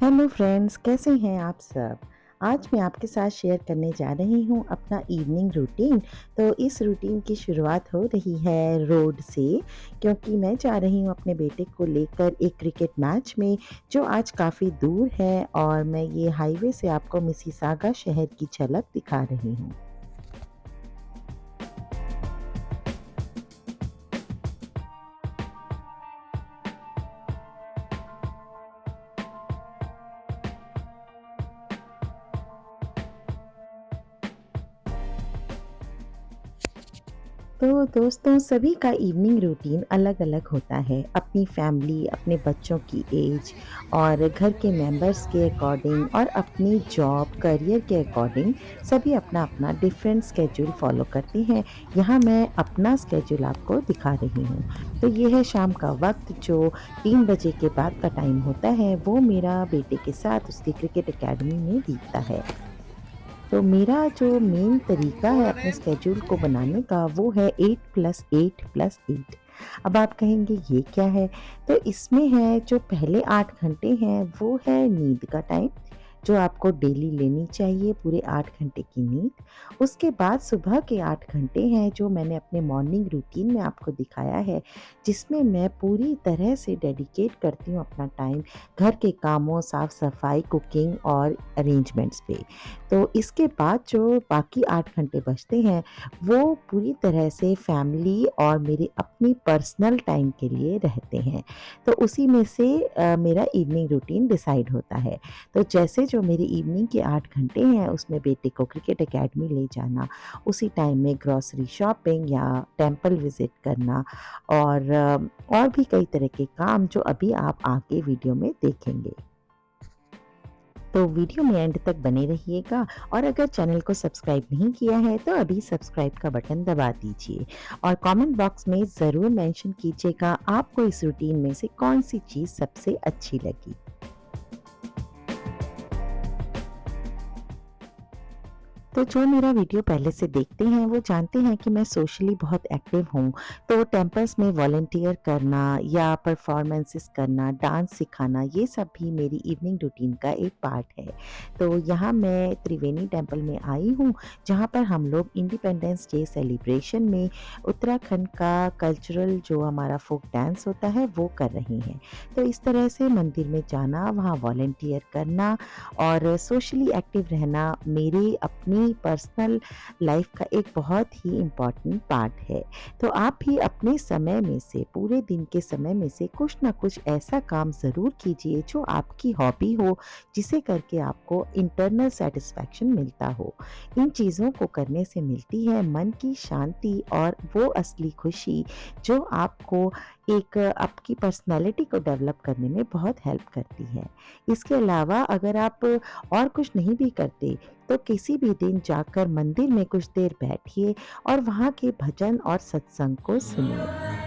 Hello friends, कैसे हैं आप सब? आज मैं आपके साथ शेयर करने जा रही हूँ अपना इवनिंग रूटीन। तो इस रूटीन की शुरुआत हो रही है रोड से, क्योंकि मैं जा रही हूँ अपने बेटे को लेकर एक क्रिकेट मैच में जो आज काफ़ी दूर है, और मैं ये हाईवे से आपको मिसिसागा शहर की झलक दिखा रही हूँ। तो दोस्तों, सभी का इवनिंग रूटीन अलग-अलग होता है। अपनी फैमिली, अपने बच्चों की एज और घर के मेंबर्स के अकॉर्डिंग और अपनी जॉब, करियर के अकॉर्डिंग सभी अपना-अपना डिफरेंट स्केड्यूल फ़ॉलो करते हैं। यहाँ मैं अपना स्केड्यूल आपको दिखा रही हूँ। तो ये है शाम का वक़्त जो 3 बजे के बाद का टाइम होता है, वो मेरा बेटे के साथ उसकी क्रिकेट अकेडमी में बीतता है। तो मेरा जो मेन तरीका है अपने स्केड्यूल को बनाने का, वो है 8+8+8। अब आप कहेंगे ये क्या है? तो इसमें है जो पहले 8 घंटे हैं वो है नींद का टाइम, जो आपको डेली लेनी चाहिए पूरे 8 घंटे की नींद। उसके बाद सुबह के 8 घंटे हैं जो मैंने अपने मॉर्निंग रूटीन में आपको दिखाया है, जिसमें मैं पूरी तरह से डेडिकेट करती हूँ अपना टाइम घर के कामों, साफ-सफाई, कुकिंग और अरेंजमेंट्स पे। तो इसके बाद जो बाकी 8 घंटे बचते हैं, वो पूरी तरह से फैमिली और मेरे अपनी पर्सनल टाइम के लिए रहते हैं। तो उसी में से मेरा इवनिंग रूटीन डिसाइड होता है। तो जैसे जो मेरी इवनिंग के 8 घंटे हैं, उसमें बेटे को क्रिकेट अकेडमी ले जाना, उसी टाइम में ग्रोसरी शॉपिंग या टेम्पल विज़िट करना, और भी कई तरह के काम जो अभी आप आगे वीडियो में देखेंगे। तो वीडियो में एंड तक बने रहिएगा, और अगर चैनल को सब्सक्राइब नहीं किया है तो अभी सब्सक्राइब का बटन दबा दीजिए, और कमेंट बॉक्स में ज़रूर मेंशन कीजिएगा आपको इस रूटीन में से कौन सी चीज़ सबसे अच्छी लगी। तो जो मेरा वीडियो पहले से देखते हैं वो जानते हैं कि मैं सोशली बहुत एक्टिव हूँ। तो टेम्पल्स में वॉलंटियर करना या परफॉर्मेंसेस करना, डांस सिखाना, ये सब भी मेरी इवनिंग रूटीन का एक पार्ट है। तो यहाँ मैं त्रिवेणी टेम्पल में आई हूँ, जहाँ पर हम लोग इंडिपेंडेंस डे सेलिब्रेशन में उत्तराखंड का कल्चरल जो हमारा फ़ोक डांस होता है वो कर रही हैं। तो इस तरह से मंदिर में जाना, वहाँ वॉलंटियर करना और सोशली एक्टिव रहना मेरी अपनी पर्सनल लाइफ का एक बहुत ही इम्पॉर्टेंट पार्ट है। तो आप भी अपने समय में से, पूरे दिन के समय में से कुछ ना कुछ ऐसा काम ज़रूर कीजिए जो आपकी हॉबी हो, जिसे करके आपको इंटरनल सेटिस्फैक्शन मिलता हो। इन चीज़ों को करने से मिलती है मन की शांति और वो असली खुशी जो आपको एक आपकी पर्सनैलिटी को डेवलप करने में बहुत हेल्प करती है। इसके अलावा अगर आप और कुछ नहीं भी करते, तो किसी भी दिन जाकर मंदिर में कुछ देर बैठिए और वहाँ के भजन और सत्संग को सुनिए।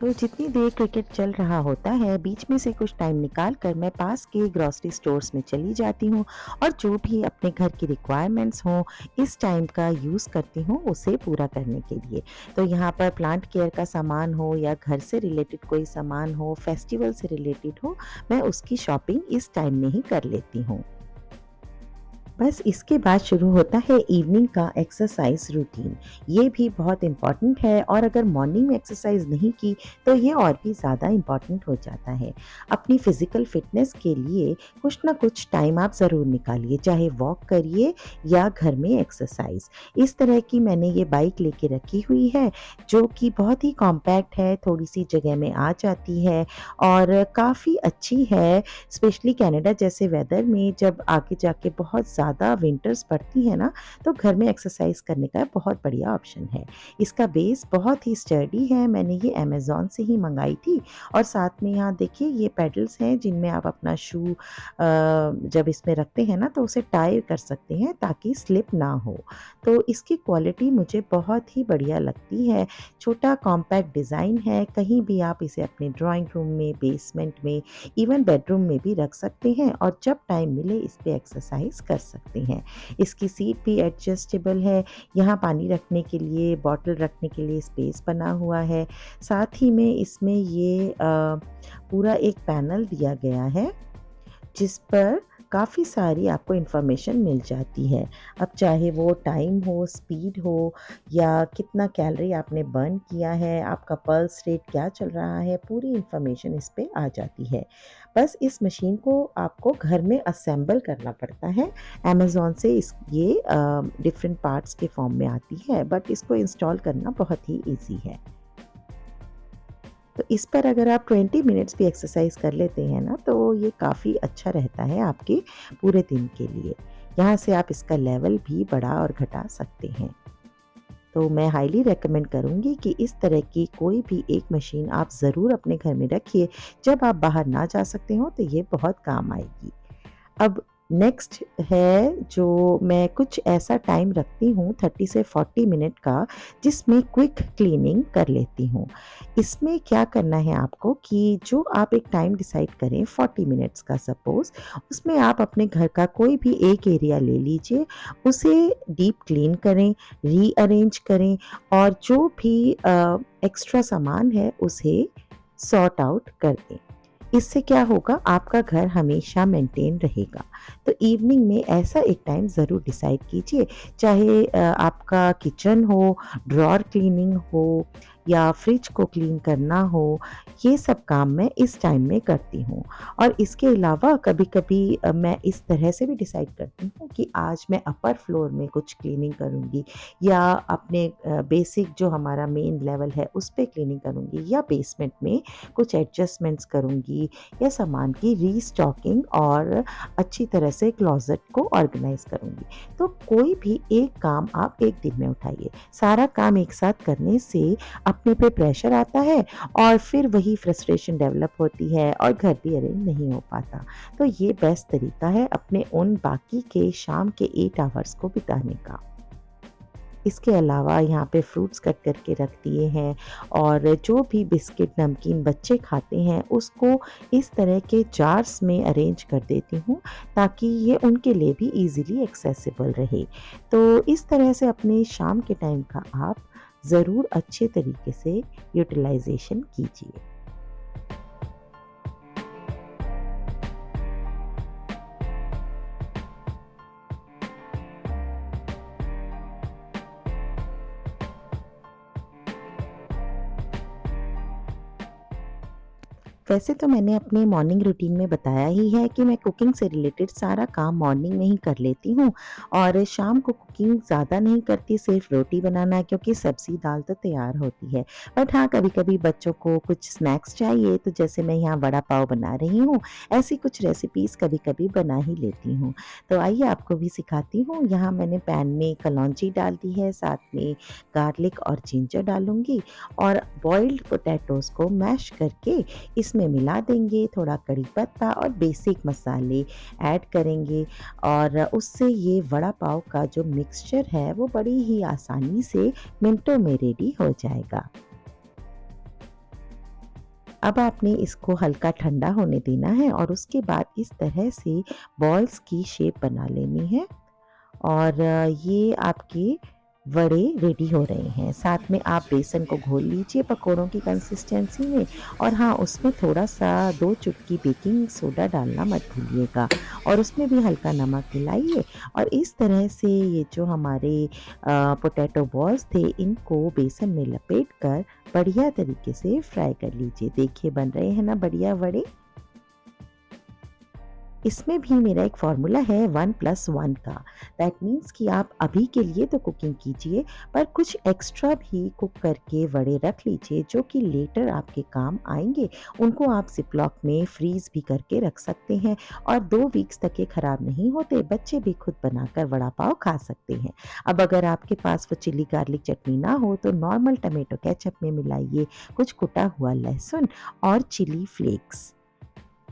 तो जितनी देर क्रिकेट चल रहा होता है, बीच में से कुछ टाइम निकाल कर मैं पास के ग्रोसरी स्टोर्स में चली जाती हूँ, और जो भी अपने घर की रिक्वायरमेंट्स हों, इस टाइम का यूज़ करती हूँ उसे पूरा करने के लिए। तो यहाँ पर प्लांट केयर का सामान हो या घर से रिलेटेड कोई सामान हो, फेस्टिवल से रिलेटेड हो, मैं उसकी शॉपिंग इस टाइम में ही कर लेती हूँ। बस इसके बाद शुरू होता है इवनिंग का एक्सरसाइज रूटीन। ये भी बहुत इम्पॉर्टेंट है, और अगर मॉर्निंग में एक्सरसाइज नहीं की तो ये और भी ज़्यादा इम्पॉर्टेंट हो जाता है। अपनी फिजिकल फिटनेस के लिए कुछ ना कुछ टाइम आप ज़रूर निकालिए, चाहे वॉक करिए या घर में एक्सरसाइज। इस तरह की मैंने ये बाइक लेके रखी हुई है, जो कि बहुत ही कॉम्पैक्ट है, थोड़ी सी जगह में आ जाती है और काफ़ी अच्छी है, स्पेशली कनाडा जैसे वेदर में जब आगे जाके बहुत ज़्यादा ज़्यादा विंटर्स पड़ती हैं ना, तो घर में एक्सरसाइज़ करने का बहुत बढ़िया ऑप्शन है। इसका बेस बहुत ही स्टर्डी है, मैंने ये अमेज़न से ही मँगाई थी और साथ में यहाँ देखिए ये पेडल्स हैं जिनमें आप अपना शू जब इसमें रखते हैं ना तो उसे टाई कर सकते हैं ताकि स्लिप ना हो। तो इसकी क्वालिटी मुझे बहुत ही बढ़िया लगती है। छोटा कॉम्पैक्ट डिज़ाइन है, कहीं भी आप इसे अपने ड्राइंग रूम में, बेसमेंट में, इवन बेडरूम में भी रख सकते हैं और जब टाइम मिले इस पे एक्सरसाइज कर सकते हैं। इसकी सीट भी एडजस्टेबल है, यहाँ पानी रखने के लिए, बॉटल रखने के लिए स्पेस बना हुआ है। साथ ही में इसमें ये पूरा एक पैनल दिया गया है जिस पर काफ़ी सारी आपको इन्फॉर्मेशन मिल जाती है। अब चाहे वो टाइम हो, स्पीड हो या कितना कैलोरी आपने बर्न किया है, आपका पल्स रेट क्या चल रहा है, पूरी इन्फॉर्मेशन इस पे आ जाती है। बस इस मशीन को आपको घर में असेंबल करना पड़ता है। अमेज़न से ये डिफरेंट पार्ट्स के फॉर्म में आती है, बट इसको इंस्टॉल करना बहुत ही ईज़ी है। तो इस पर अगर आप 20 मिनट्स भी एक्सरसाइज कर लेते हैं ना, तो ये काफ़ी अच्छा रहता है आपके पूरे दिन के लिए। यहाँ से आप इसका लेवल भी बढ़ा और घटा सकते हैं। तो मैं हाईली रिकमेंड करूँगी कि इस तरह की कोई भी एक मशीन आप ज़रूर अपने घर में रखिए। जब आप बाहर ना जा सकते हो तो ये बहुत काम आएगी। अब नेक्स्ट है जो मैं कुछ ऐसा टाइम रखती हूँ 30 से 40 मिनट का, जिसमें क्विक क्लीनिंग कर लेती हूँ। इसमें क्या करना है आपको कि जो आप एक टाइम डिसाइड करें 40 मिनट्स का सपोज़, उसमें आप अपने घर का कोई भी एक एरिया ले लीजिए, उसे डीप क्लीन करें, रीअरेंज करें और जो भी एक्स्ट्रा सामान है उसे सॉर्ट आउट कर दें। इससे क्या होगा, आपका घर हमेशा मेंटेन रहेगा। तो इवनिंग में ऐसा एक टाइम ज़रूर डिसाइड कीजिए, चाहे आपका किचन हो, ड्रॉअर क्लीनिंग हो या फ्रिज को क्लीन करना हो, ये सब काम मैं इस टाइम में करती हूँ। और इसके अलावा कभी-कभी मैं इस तरह से भी डिसाइड करती हूँ कि आज मैं अपर फ्लोर में कुछ क्लीनिंग करूँगी या अपने बेसिक जो हमारा मेन लेवल है उस पे क्लीनिंग करूँगी या बेसमेंट में कुछ एडजस्टमेंट्स करूँगी या सामान की रीस्टॉकिंग और अच्छी तरह से क्लोज़ेट को ऑर्गेनाइज़ करूँगी। तो कोई भी एक काम आप एक दिन में उठाइए। सारा काम एक साथ करने से अपने पे प्रेशर आता है और फिर वही फ्रस्ट्रेशन डेवलप होती है और घर भी अरेंज नहीं हो पाता। तो ये बेस्ट तरीका है अपने उन बाकी के शाम के 8 आवर्स को बिताने का। इसके अलावा यहाँ पे फ्रूट्स कट करके रख दिए हैं और जो भी बिस्किट, नमकीन बच्चे खाते हैं उसको इस तरह के जार्स में अरेंज कर देती हूँ ताकि ये उनके लिए भी ईज़िली एक्सेसिबल रहे। तो इस तरह से अपने शाम के टाइम का आप ज़रूर अच्छे तरीके से यूटिलाइज़ेशन कीजिए। वैसे तो मैंने अपने मॉर्निंग रूटीन में बताया ही है कि मैं कुकिंग से रिलेटेड सारा काम मॉर्निंग में ही कर लेती हूँ और शाम को कुकिंग ज़्यादा नहीं करती, सिर्फ रोटी बनाना क्योंकि सब्ज़ी दाल तो तैयार होती है। बट हाँ, कभी-कभी बच्चों को कुछ स्नैक्स चाहिए तो जैसे मैं यहाँ वड़ा पाव बना रही हूँ, ऐसी कुछ रेसिपीज़ कभी-कभी बना ही लेती हूँ। तो आइए आपको भी सिखाती हूँ। यहाँ मैंने पैन में कलौंजी डाल दी है, साथ में गार्लिक और जिंजर डालूँगी और बॉइल्ड पोटैटोज़ को मैश करके इसमें मिला देंगे, थोड़ा कड़ी पत्ता और बेसिक मसाले ऐड करेंगे और उससे ये वड़ा पाव का जो मिक्सचर है वो बड़ी ही आसानी से मिनटों में रेडी हो जाएगा। अब आपने इसको हल्का ठंडा होने देना है और उसके बाद इस तरह से बॉल्स की शेप बना लेनी है और ये आपके वड़े रेडी हो रहे हैं। साथ में आप बेसन को घोल लीजिए पकोड़ों की कंसिस्टेंसी में और हाँ, उसमें थोड़ा-सा 2 चुटकी बेकिंग सोडा डालना मत भूलिएगा और उसमें भी हल्का नमक मिलाइए और इस तरह से ये जो हमारे पोटैटो बॉल्स थे, इनको बेसन में लपेट कर बढ़िया तरीके से फ्राई कर लीजिए। देखिए बन रहे हैं ना बढ़िया वड़े। इसमें भी मेरा एक फ़ॉर्मूला है 1+1 का। दैट मीन्स कि आप अभी के लिए तो कुकिंग कीजिए, पर कुछ एक्स्ट्रा भी कुक करके वड़े रख लीजिए जो कि लेटर आपके काम आएँगे। उनको आप ज़िप-लॉक में फ्रीज़ भी करके रख सकते हैं और 2 वीक्स तक ये खराब नहीं होते। बच्चे भी खुद बनाकर वड़ा पाव खा सकते हैं। अब अगर आपके पास वो चिली गार्लिक चटनी ना हो तो नॉर्मल टोमेटो केचअप में मिलाइए कुछ कुटा हुआ लहसुन और चिली फ्लेक्स।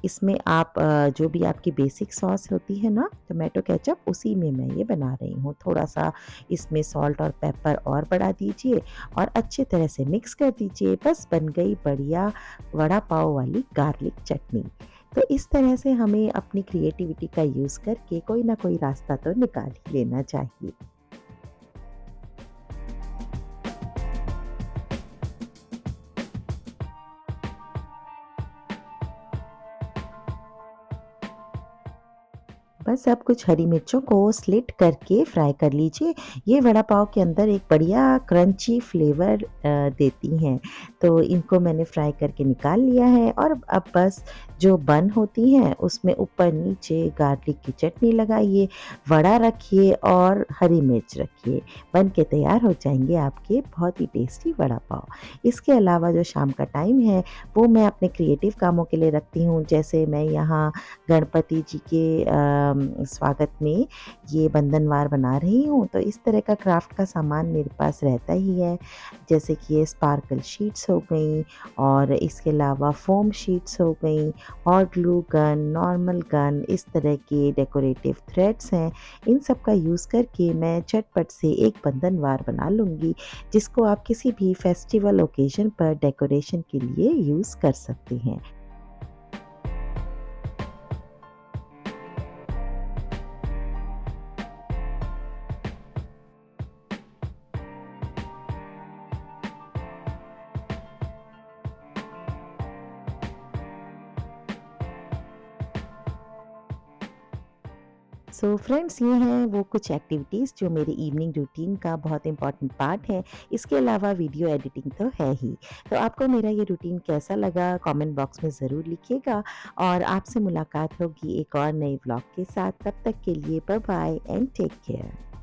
इसमें आप जो भी आपकी बेसिक सॉस होती है ना टोमेटो केचअप, उसी में मैं ये बना रही हूँ। थोड़ा-सा इसमें सॉल्ट और पेपर और बढ़ा दीजिए और अच्छे तरह से मिक्स कर दीजिए। बस बन गई बढ़िया वड़ा पाव वाली गार्लिक चटनी। तो इस तरह से हमें अपनी क्रिएटिविटी का यूज़ करके कोई ना कोई रास्ता तो निकाल ही लेना चाहिए। बस अब कुछ हरी मिर्चों को स्लिट करके फ्राई कर लीजिए। ये वड़ा पाव के अंदर एक बढ़िया क्रंची फ्लेवर देती हैं। तो इनको मैंने फ्राई करके निकाल लिया है और अब बस जो बन होती हैं उसमें ऊपर-नीचे गार्लिक की चटनी लगाइए, वड़ा रखिए और हरी मिर्च रखिए। बन के तैयार हो जाएँगे आपके बहुत ही टेस्टी वड़ा पाव। इसके अलावा जो शाम का टाइम है वो मैं अपने क्रिएटिव कामों के लिए रखती हूँ। जैसे मैं यहाँ गणपति जी के स्वागत में ये बंधनवार बना रही हूँ, तो इस तरह का क्राफ्ट का सामान मेरे पास रहता ही है। जैसे कि ये स्पार्कल शीट्स हो गई और इसके अलावा फ़ोम शीट्स हो गई, hot glue gun, normal gun, इस तरह के डेकोरेटिव थ्रेड्स हैं। इन सब का यूज़ करके मैं झटपट से एक बंधनवार बना लूँगी, जिसको आप किसी भी फेस्टिवल ओकेज़न पर डेकोरेशन के लिए यूज़ कर सकते हैं। सो फ्रेंड्स ये हैं वो कुछ एक्टिविटीज़ जो मेरे इवनिंग रूटीन का बहुत इम्पॉर्टेंट पार्ट है। इसके अलावा वीडियो एडिटिंग तो है ही। तो आपको मेरा ये रूटीन कैसा लगा कमेंट बॉक्स में ज़रूर लिखिएगा और आपसे मुलाकात होगी एक और नए व्लॉग के साथ। तब तक के लिए bye bye and take care.